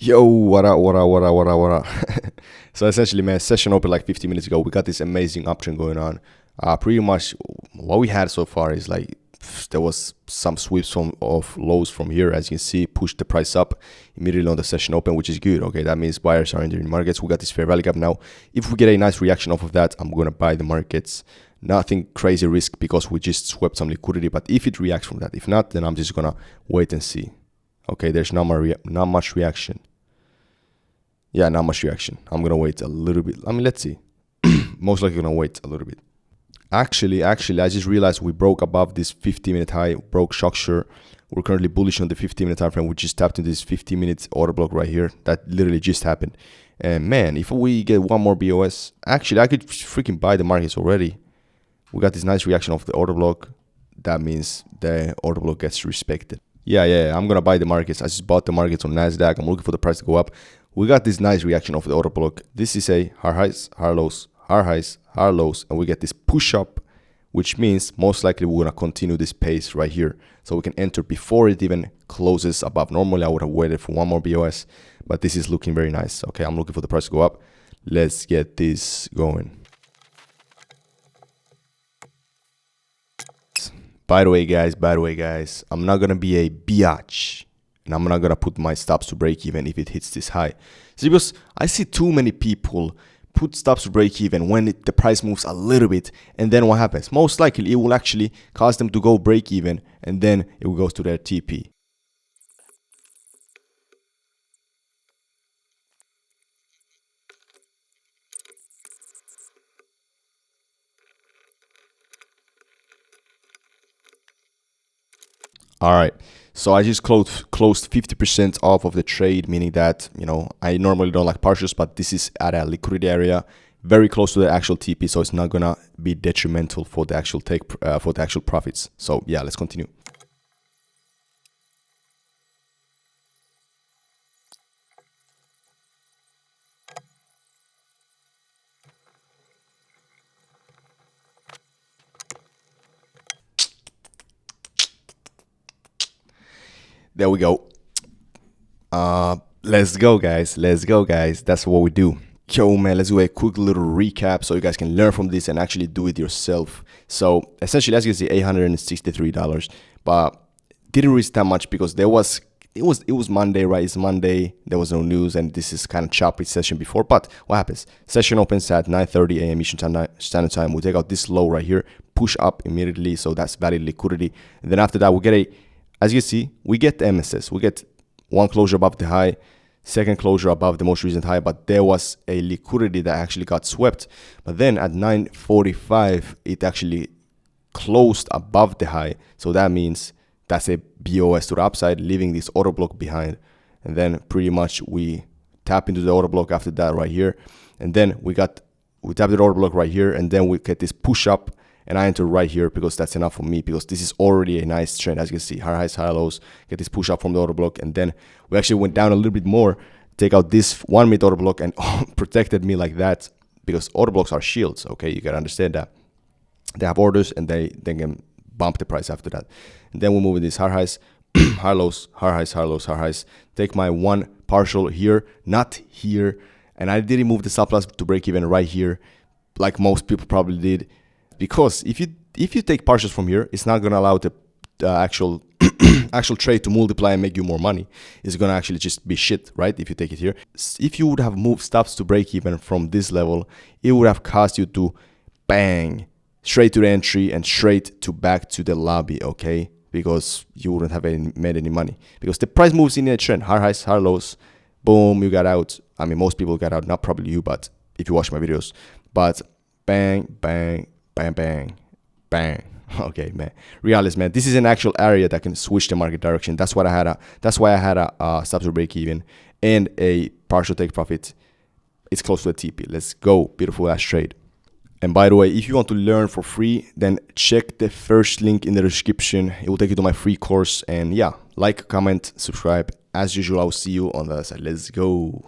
Yo, what up, what up, what up, what up, what up? So essentially, man, session opened like 15 minutes ago. We got this amazing uptrend going on. Pretty much what we had so far is like there was some sweeps of lows from here, as you can see, pushed the price up immediately on the session open, which is good. Okay, that means buyers are entering the markets. We got this fair value gap now. If we get a nice reaction off of that, I'm gonna buy the markets. Nothing crazy risk because we just swept some liquidity. But if it reacts from that, if not, then I'm just gonna wait and see. Okay, there's not much reaction. Yeah, not much reaction. I'm gonna wait a little bit. I mean, let's see. Most likely gonna wait a little bit. Actually, I just realized we broke above this 50-minute high, broke structure. We're currently bullish on the 50-minute time frame. We just tapped into this 50-minute order block right here. That literally just happened. And man, if we get one more BOS, actually, I could freaking buy the markets already. We got this nice reaction of the order block. That means the order block gets respected. Yeah, I'm gonna buy the markets. I just bought the markets on Nasdaq. I'm looking for the price to go up. We got this nice reaction of the order block. This is a higher highs, higher lows, higher highs, higher lows, and we get this push up, which means most likely we're gonna continue this pace right here. So we can enter before it even closes above. Normally I would have waited for one more BOS, but this is looking very nice. Okay, I'm looking for the price to go up. Let's get this going. By the way, guys, I'm not gonna be a biatch. And I'm not gonna put my stops to break even if it hits this high. So because I see too many people put stops to break even when the price moves a little bit, and then what happens? Most likely it will actually cause them to go break even, and then it will go to their TP. All right. So I just closed 50% off of the trade, meaning that, you know, I normally don't like partials, but this is at a liquidity area very close to the actual TP, so it's not gonna be detrimental for the actual for the actual profits. So yeah, let's continue. There we go. Let's go, guys. That's what we do. Yo, man, let's do a quick little recap so you guys can learn from this and actually do it yourself. So essentially, as you can see, $863, but didn't reach that much because it was Monday, right? It's Monday. There was no news, and this is kind of choppy session before. But what happens? Session opens at 9:30 a.m. Eastern Standard Time. We take out this low right here, push up immediately, so that's valid liquidity. And then after that, we get as you see, we get the MSS. We get one closure above the high, second closure above the most recent high, but there was a liquidity that actually got swept. But then at 9:45, it actually closed above the high. So that means that's a BOS to the upside, leaving this order block behind. And then pretty much we tap into the order block after that right here. And then we tap the order block right here, and then we get this push up. And I enter right here because that's enough for me, because this is already a nice trend. As you can see, higher highs, higher lows, get this push up from the order block. And then we actually went down a little bit more, take out this 1 minute order block, and protected me like that, because order blocks are shields. Okay, you gotta understand that. They have orders and they can bump the price after that. And then we move in these higher highs, higher lows, higher highs, higher lows, higher highs. Take my one partial here, not here. And I didn't move the stop loss to break even right here, like most people probably did. Because if you take partials from here, it's not gonna allow the actual trade to multiply and make you more money. It's gonna actually just be shit, right? If you take it here, if you would have moved stops to break even from this level, it would have caused you to bang straight to the entry and straight to back to the lobby, okay? Because you wouldn't have made any money, because the price moves in a trend, higher highs, higher lows, boom, you got out. I mean, most people got out, not probably you, but if you watch my videos, but bang, bang, bang, bang, bang. Okay, man. Regardless, man, this is an actual area that can switch the market direction. That's why I had a stop to break even and a partial take profit. It's close to a TP. Let's go. Beautiful ass trade. And by the way, if you want to learn for free, then check the first link in the description. It will take you to my free course. And yeah, like, comment, subscribe. As usual, I'll see you on the other side. Let's go.